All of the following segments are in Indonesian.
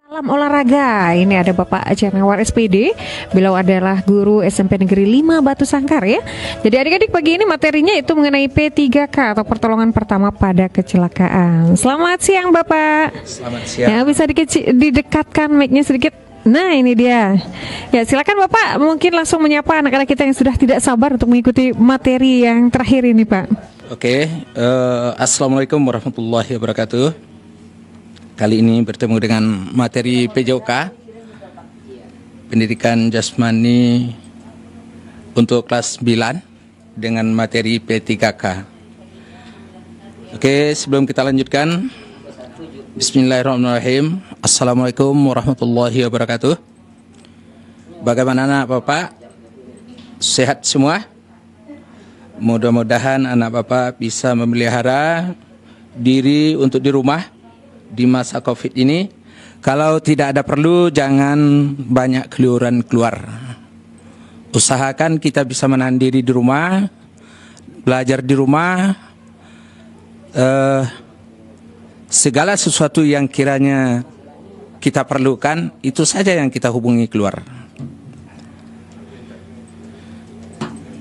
Salam olahraga, ini ada Bapak Janawar SPD. Beliau adalah guru SMP Negeri 5 Batu Sangkar ya. Jadi adik-adik pagi ini materinya itu mengenai P3K atau pertolongan pertama pada kecelakaan. Selamat siang Bapak. Selamat siang. Ya, bisa didekatkan mic-nya sedikit. Nah ini dia. Ya silakan Bapak, mungkin langsung menyapa anak-anak kita yang sudah tidak sabar untuk mengikuti materi yang terakhir ini Pak. Oke, Assalamualaikum warahmatullahi wabarakatuh. Kali ini bertemu dengan materi PJOK, Pendidikan Jasmani untuk kelas 9 dengan materi P3K. Oke, sebelum kita lanjutkan, Bismillahirrahmanirrahim. Assalamualaikum warahmatullahi wabarakatuh. Bagaimana anak Bapak? Sehat semua? Mudah-mudahan anak Bapak bisa memelihara diri untuk di rumah di masa COVID ini. Kalau tidak ada perlu, jangan banyak keluaran keluar. Usahakan kita bisa menahan diri di rumah, belajar di rumah. Segala sesuatu yang kiranya kita perlukan, itu saja yang kita hubungi keluar.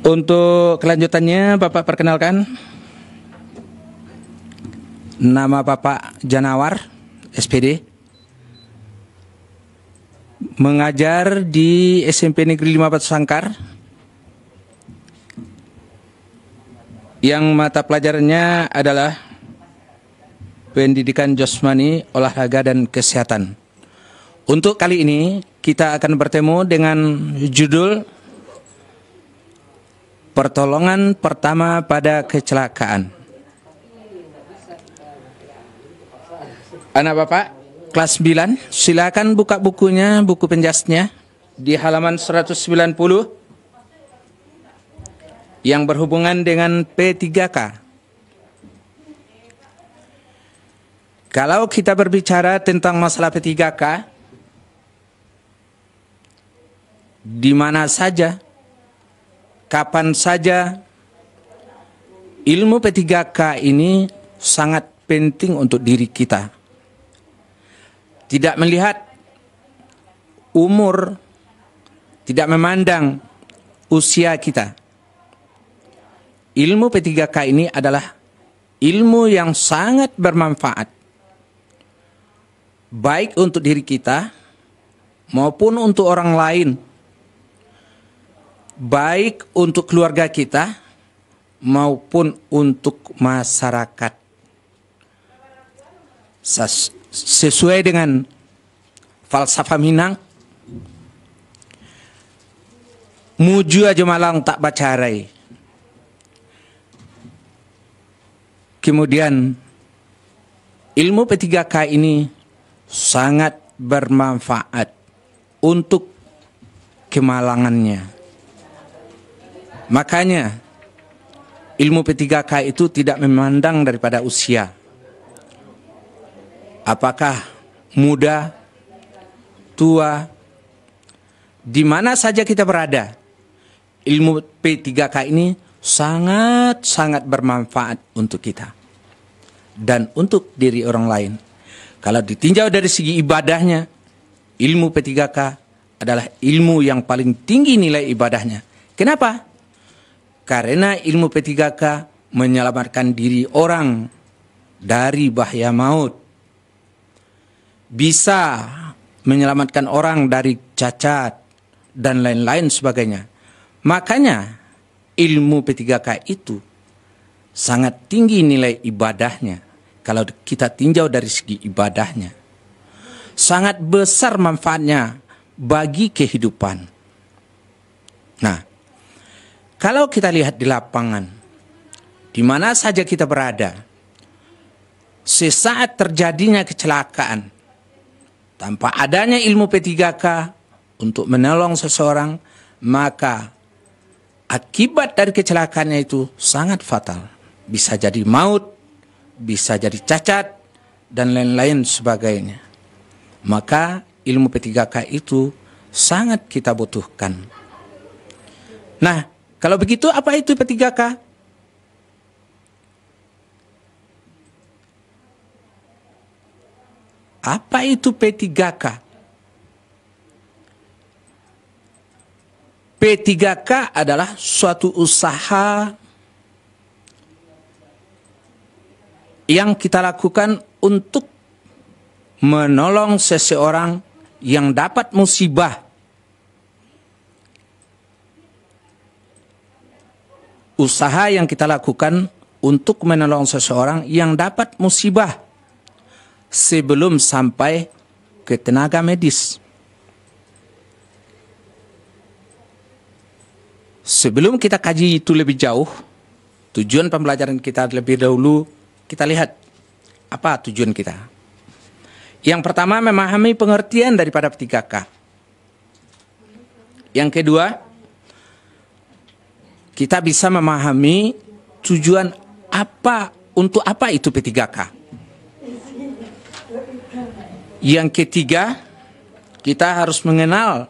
Untuk kelanjutannya, Bapak perkenalkan. Nama Bapak Janawar SPD, mengajar di SMP Negeri 5 Batu Sangkar, yang mata pelajarannya adalah Pendidikan Jasmani, Olahraga dan Kesehatan. Untuk kali ini kita akan bertemu dengan judul Pertolongan Pertama pada Kecelakaan. Anak Bapak, kelas 9, silakan buka bukunya, buku penjasnya di halaman 190 yang berhubungan dengan P3K. Kalau kita berbicara tentang masalah P3K, di mana saja, kapan saja, ilmu P3K ini sangat penting untuk diri kita. Tidak melihat umur, tidak memandang usia kita. Ilmu P3K ini adalah ilmu yang sangat bermanfaat, baik untuk diri kita maupun untuk orang lain, baik untuk keluarga kita maupun untuk masyarakat. Sesuai dengan falsafah Minang, muju aja malang tak bacarai. Kemudian ilmu P3K ini sangat bermanfaat untuk kemalangannya. Makanya ilmu P3K itu tidak memandang daripada usia. Apakah muda, tua, di mana saja kita berada, ilmu P3K ini sangat-sangat bermanfaat untuk kita dan untuk diri orang lain. Kalau ditinjau dari segi ibadahnya, ilmu P3K adalah ilmu yang paling tinggi nilai ibadahnya. Kenapa? Karena ilmu P3K menyelamatkan diri orang dari bahaya maut. Bisa menyelamatkan orang dari cacat dan lain-lain sebagainya. Makanya ilmu P3K itu sangat tinggi nilai ibadahnya. Kalau kita tinjau dari segi ibadahnya, sangat besar manfaatnya bagi kehidupan. Nah, kalau kita lihat di lapangan, di mana saja kita berada, sesaat terjadinya kecelakaan, tanpa adanya ilmu P3K untuk menolong seseorang, maka akibat dari kecelakaannya itu sangat fatal. Bisa jadi maut, bisa jadi cacat, dan lain-lain sebagainya. Maka ilmu P3K itu sangat kita butuhkan. Nah, kalau begitu apa itu P3K? Apa itu P3K? P3K adalah suatu usaha yang kita lakukan untuk menolong seseorang yang dapat musibah. Usaha yang kita lakukan untuk menolong seseorang yang dapat musibah sebelum sampai ke tenaga medis. Sebelum kita kaji itu lebih jauh, tujuan pembelajaran kita lebih dahulu, kita lihat apa tujuan kita. Yang pertama, memahami pengertian daripada P3K. Yang kedua, kita bisa memahami tujuan apa, untuk apa itu P3K. Yang ketiga, kita harus mengenal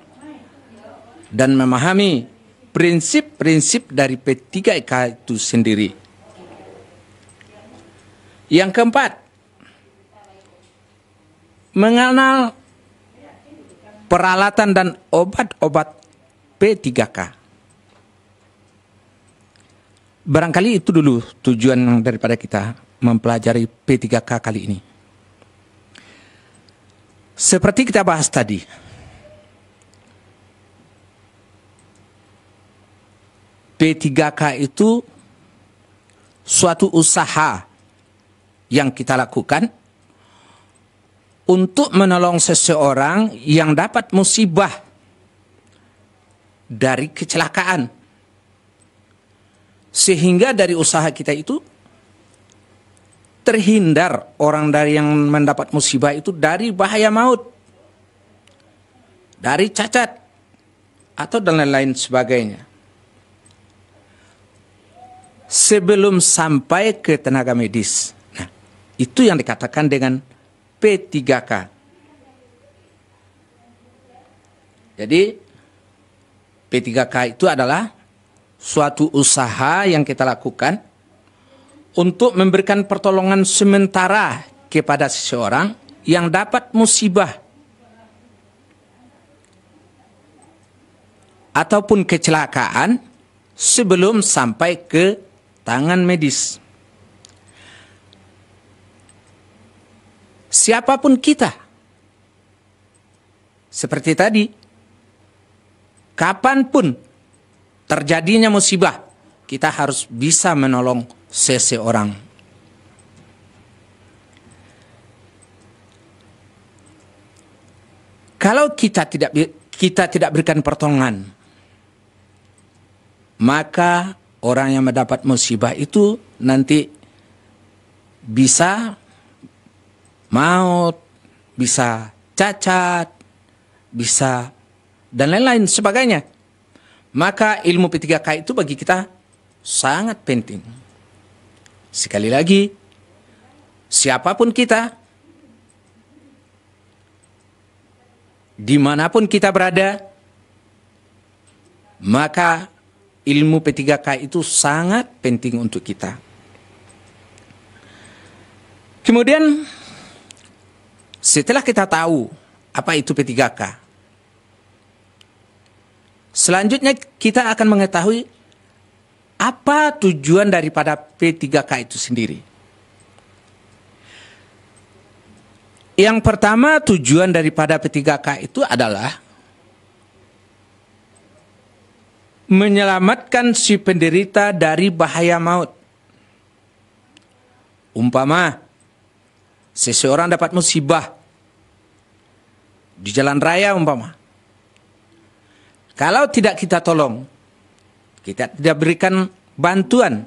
dan memahami prinsip-prinsip dari P3K itu sendiri. Yang keempat, mengenal peralatan dan obat-obat P3K. Barangkali itu dulu tujuan daripada kita mempelajari P3K kali ini. Seperti kita bahas tadi, P3K itu suatu usaha yang kita lakukan untuk menolong seseorang yang dapat musibah dari kecelakaan. Sehingga dari usaha kita itu terhindar orang dari yang mendapat musibah itu dari bahaya maut, dari cacat, atau dan lain-lain sebagainya. Sebelum sampai ke tenaga medis. Nah, itu yang dikatakan dengan P3K. Jadi, P3K itu adalah suatu usaha yang kita lakukan untuk memberikan pertolongan sementara kepada seseorang yang dapat musibah ataupun kecelakaan sebelum sampai ke tangan medis. Siapapun kita, seperti tadi, kapanpun terjadinya musibah, kita harus bisa menolong seseorang. Kalau kita tidak berikan pertolongan, maka orang yang mendapat musibah itu nanti bisa maut, bisa cacat, bisa dan lain-lain sebagainya. Maka ilmu P3K itu bagi kita sangat penting. Sekali lagi, siapapun kita, dimanapun kita berada, maka ilmu P3K itu sangat penting untuk kita. Kemudian, setelah kita tahu apa itu P3K, selanjutnya kita akan mengetahui apa tujuan daripada P3K itu sendiri. Yang pertama, tujuan daripada P3K itu adalah menyelamatkan si penderita dari bahaya maut. Umpama seseorang dapat musibah di jalan raya umpama. Kalau tidak kita tolong, kita tidak berikan bantuan,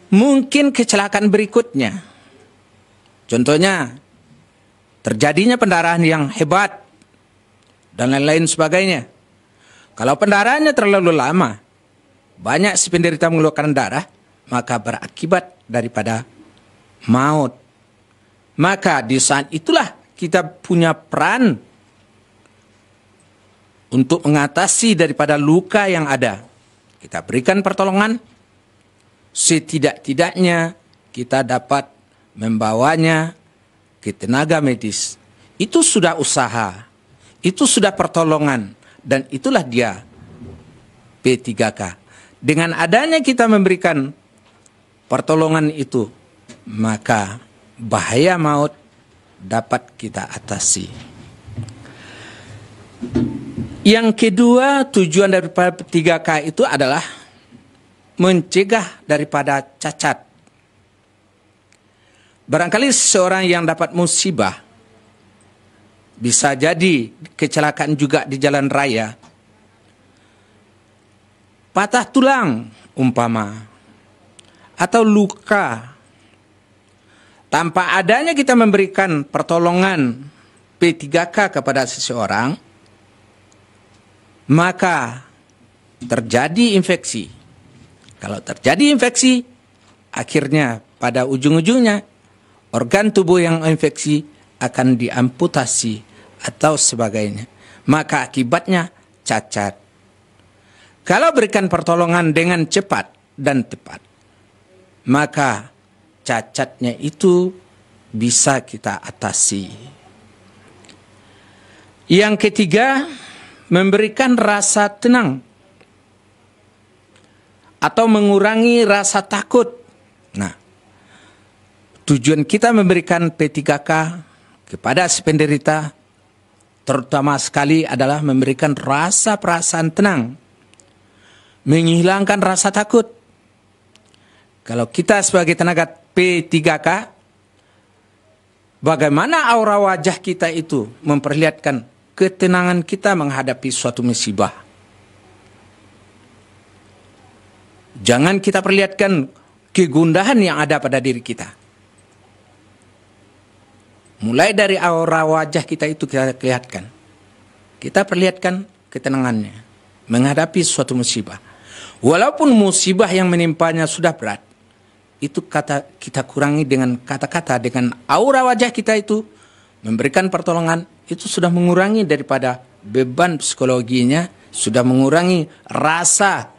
mungkin kecelakaan berikutnya. Contohnya, terjadinya pendarahan yang hebat dan lain-lain sebagainya. Kalau pendarahannya terlalu lama, banyak si penderita mengeluarkan darah, maka berakibat daripada maut. Maka di saat itulah kita punya peran untuk mengatasi daripada luka yang ada. Kita berikan pertolongan, setidak-tidaknya kita dapat membawanya ke tenaga medis, itu sudah usaha, itu sudah pertolongan, dan itulah dia P3K. Dengan adanya kita memberikan pertolongan itu, maka bahaya maut dapat kita atasi. Yang kedua, tujuan daripada P3K itu adalah mencegah daripada cacat. Barangkali seseorang yang dapat musibah, bisa jadi kecelakaan juga di jalan raya, patah tulang umpama, atau luka. Tanpa adanya kita memberikan pertolongan P3K kepada seseorang, maka terjadi infeksi. Kalau terjadi infeksi, akhirnya pada ujung-ujungnya organ tubuh yang infeksi akan diamputasi atau sebagainya. Maka akibatnya cacat. Kalau berikan pertolongan dengan cepat dan tepat, maka cacatnya itu bisa kita atasi. Yang ketiga, memberikan rasa tenang atau mengurangi rasa takut. Nah, tujuan kita memberikan P3K kepada si penderita terutama sekali adalah memberikan rasa perasaan tenang, menghilangkan rasa takut. Kalau kita sebagai tenaga P3K, bagaimana aura wajah kita itu memperlihatkan ketenangan kita menghadapi suatu musibah. Jangan kita perlihatkan kegundahan yang ada pada diri kita. Mulai dari aura wajah kita itu kita lihatkan. Kita perlihatkan ketenangannya menghadapi suatu musibah. Walaupun musibah yang menimpanya sudah berat, itu kita kurangi dengan kata-kata, dengan aura wajah kita itu memberikan pertolongan, itu sudah mengurangi daripada beban psikologinya, sudah mengurangi rasa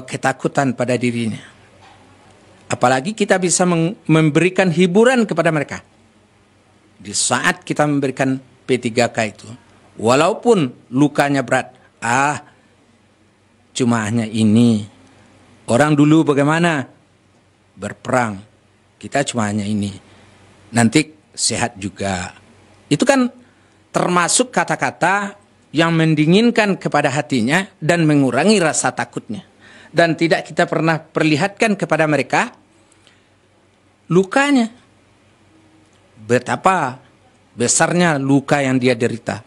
ketakutan pada dirinya. Apalagi kita bisa memberikan hiburan kepada mereka. Di saat kita memberikan P3K itu, walaupun lukanya berat, cuma hanya ini. Orang dulu bagaimana? Berperang. Kita cuma hanya ini. Nanti sehat juga. Itu kan termasuk kata-kata yang mendinginkan kepada hatinya dan mengurangi rasa takutnya. Dan tidak kita pernah perlihatkan kepada mereka lukanya. Betapa besarnya luka yang dia derita.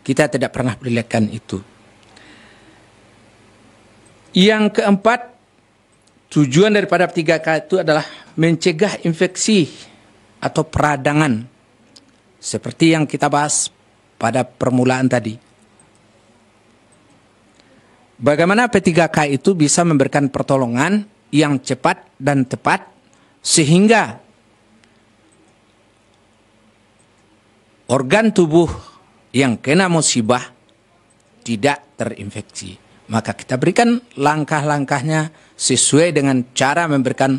Kita tidak pernah perlihatkan itu. Yang keempat, tujuan daripada P3K itu adalah mencegah infeksi atau peradangan. Seperti yang kita bahas pada permulaan tadi. Bagaimana P3K itu bisa memberikan pertolongan yang cepat dan tepat sehingga organ tubuh yang kena musibah tidak terinfeksi. Maka kita berikan langkah-langkahnya sesuai dengan cara memberikan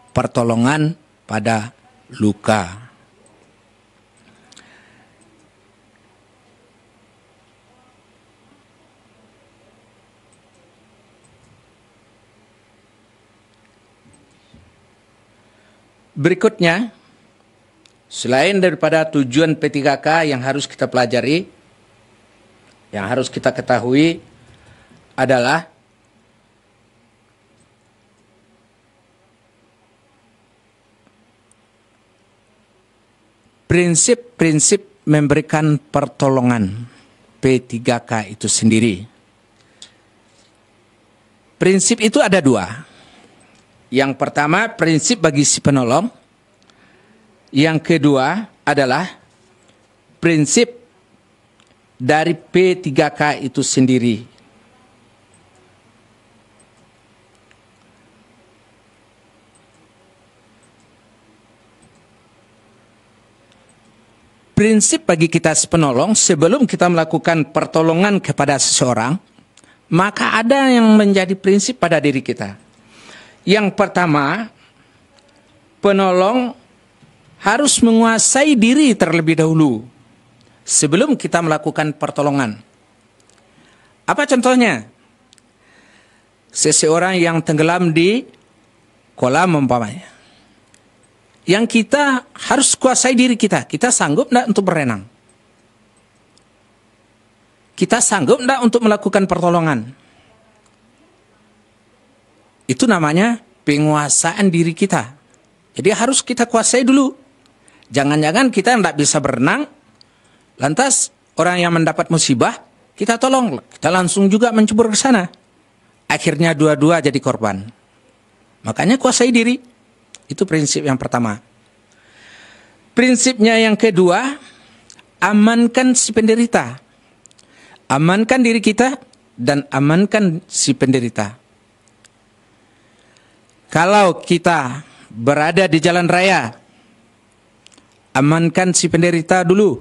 pertolongan pada luka. Berikutnya, selain daripada tujuan P3K yang harus kita pelajari, yang harus kita ketahui adalah prinsip-prinsip memberikan pertolongan P3K itu sendiri. Prinsip itu ada dua. Yang pertama, prinsip bagi si penolong. Yang kedua adalah prinsip dari P3K itu sendiri. Prinsip bagi kita si penolong, sebelum kita melakukan pertolongan kepada seseorang, maka ada yang menjadi prinsip pada diri kita. Yang pertama, penolong harus menguasai diri terlebih dahulu sebelum kita melakukan pertolongan. Apa contohnya? Seseorang yang tenggelam di kolam umpamanya. Yang kita harus kuasai diri kita. Kita sanggup enggak untuk berenang? Kita sanggup enggak untuk melakukan pertolongan? Itu namanya penguasaan diri kita. Jadi harus kita kuasai dulu. Jangan-jangan kita enggak bisa berenang, lantas orang yang mendapat musibah, kita tolong. Kita langsung juga mencebur ke sana. Akhirnya dua-dua jadi korban. Makanya kuasai diri. Itu prinsip yang pertama. Prinsipnya yang kedua, amankan si penderita. Amankan diri kita dan amankan si penderita. Kalau kita berada di jalan raya, amankan si penderita dulu.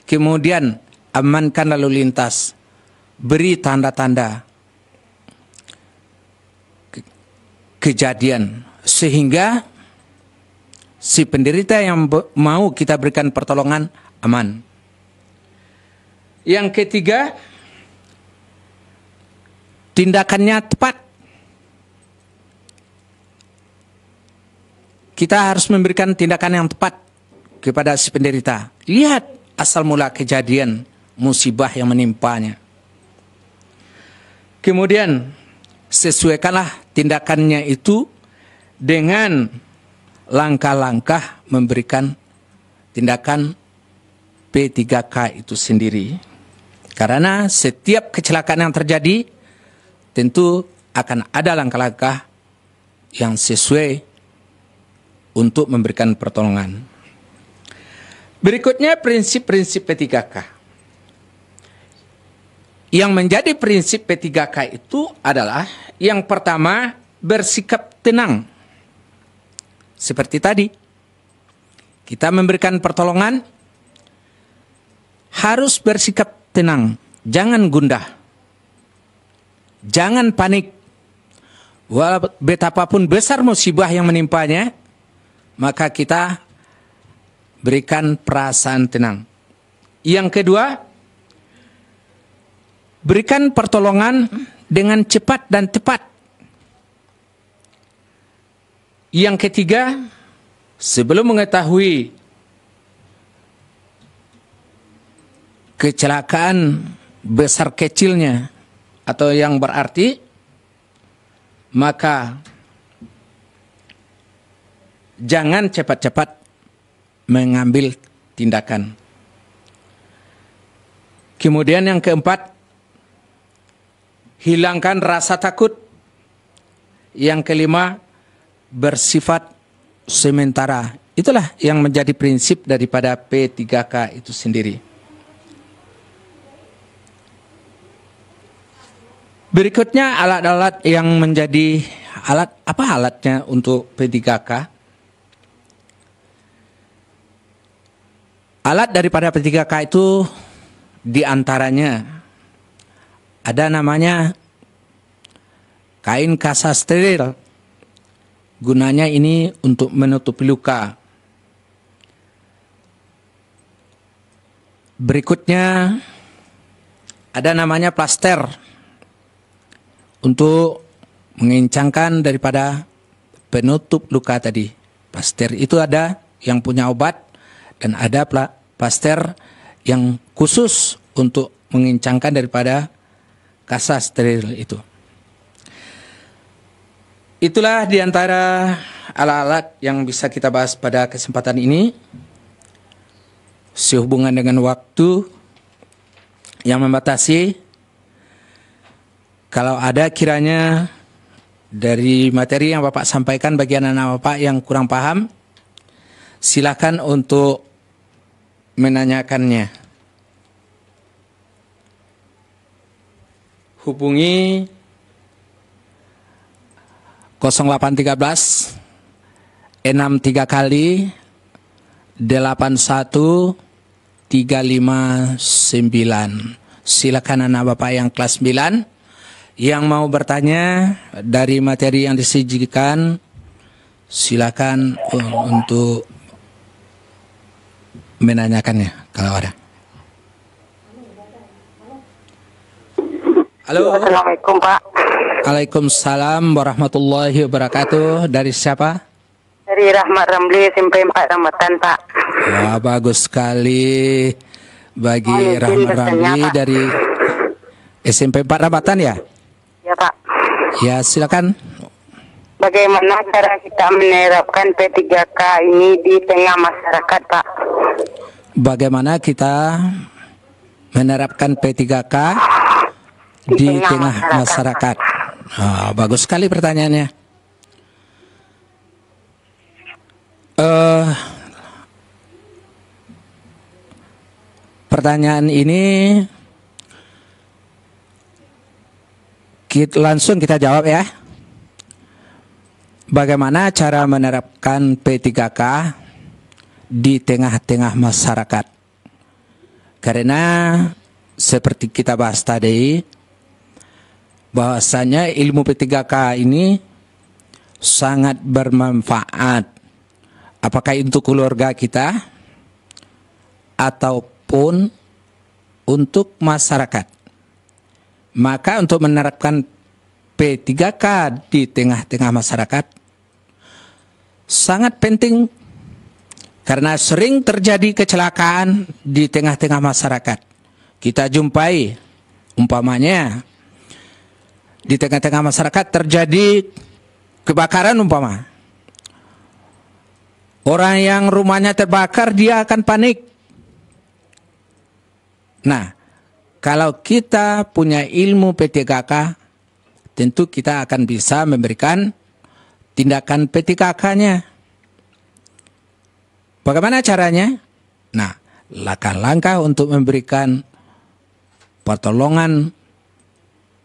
Kemudian amankan lalu lintas. Beri tanda-tanda kejadian sehingga si penderita yang mau kita berikan pertolongan aman. Yang ketiga, tindakannya tepat. Kita harus memberikan tindakan yang tepat kepada si penderita. Lihat asal mula kejadian musibah yang menimpanya. Kemudian sesuaikanlah tindakannya itu dengan langkah-langkah memberikan tindakan P3K itu sendiri. Karena setiap kecelakaan yang terjadi tentu akan ada langkah-langkah yang sesuai untuk memberikan pertolongan. Berikutnya prinsip-prinsip P3K. Yang menjadi prinsip P3K itu adalah yang pertama, bersikap tenang. Seperti tadi, kita memberikan pertolongan harus bersikap tenang, jangan gundah, jangan panik. Betapapun besar musibah yang menimpanya, maka kita berikan perasaan tenang. Yang kedua, berikan pertolongan dengan cepat dan tepat. Yang ketiga, sebelum mengetahui kecelakaan besar kecilnya atau yang berarti, maka jangan cepat-cepat mengambil tindakan. Kemudian yang keempat, hilangkan rasa takut. Yang kelima, bersifat sementara. Itulah yang menjadi prinsip daripada P3K itu sendiri. Berikutnya alat-alat yang menjadi apa alatnya untuk P3K? Alat daripada P3K itu diantaranya ada namanya kain kasa steril. Gunanya ini untuk menutupi luka. Berikutnya ada namanya plaster untuk mengencangkan daripada penutup luka tadi. Plaster itu ada yang punya obat dan ada plaster yang khusus untuk mengencangkan daripada kasa steril itu. Itulah diantara alat-alat yang bisa kita bahas pada kesempatan ini. Sehubungan dengan waktu yang membatasi, kalau ada kiranya dari materi yang Bapak sampaikan bagian anak Bapak yang kurang paham, silakan untuk menanyakannya. Hubungi 0813 63 kali 81359. Silakan anak Bapak yang kelas 9 yang mau bertanya dari materi yang disajikan, Silakan untuk menanyakannya kalau ada. Halo. Assalamualaikum Pak. Waalaikumsalam warahmatullahi wabarakatuh. Dari siapa? Dari Rahmat Ramli, SMP 4 Rambatan Pak. Wah, bagus sekali. Bagi izin Rahmat bertanya, Ramli Pak. dari SMP 4 Rambatan ya? Ya Pak. Ya, silakan. Bagaimana cara kita menerapkan P3K ini di tengah masyarakat Pak? Bagaimana kita menerapkan P3K di tengah masyarakat? Bagus sekali pertanyaannya. Pertanyaan ini langsung kita jawab ya. Bagaimana cara menerapkan P3K di tengah-tengah masyarakat? Karena seperti kita bahas tadi, bahwasanya ilmu P3K ini sangat bermanfaat, apakah untuk keluarga kita ataupun untuk masyarakat. Maka untuk menerapkan P3K di tengah-tengah masyarakat sangat penting, karena sering terjadi kecelakaan di tengah-tengah masyarakat. Kita jumpai umpamanya di tengah-tengah masyarakat terjadi kebakaran umpama. Orang yang rumahnya terbakar dia akan panik. Nah, kalau kita punya ilmu P3K, tentu kita akan bisa memberikan tindakan P3K-nya. Bagaimana caranya? Nah, langkah-langkah untuk memberikan pertolongan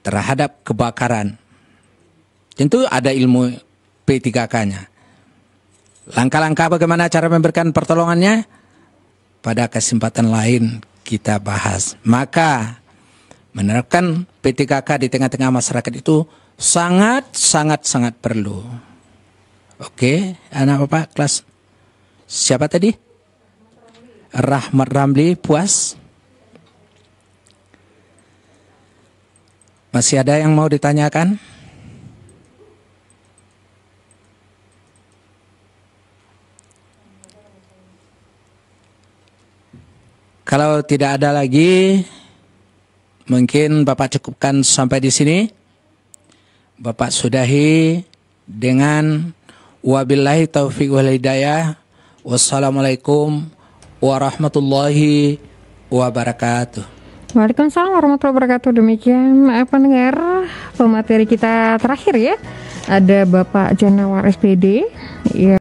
terhadap kebakaran. Tentu ada ilmu P3K-nya. Langkah-langkah bagaimana cara memberikan pertolongannya? Pada kesempatan lain kita bahas. Maka menerapkan P3K di tengah-tengah masyarakat itu sangat perlu. Oke, anak bapak kelas siapa tadi? Rahmat Ramli, puas? Masih ada yang mau ditanyakan? Kalau tidak ada lagi, mungkin Bapak cukupkan sampai di sini. Bapak sudahi dengan wabillahi taufiq wal hidayah. Wassalamualaikum warahmatullahi wabarakatuh. Waalaikumsalam warahmatullahi wabarakatuh. Demikian pendengar pemateri kita terakhir ya. Ada Bapak Janawar SPD. Ya.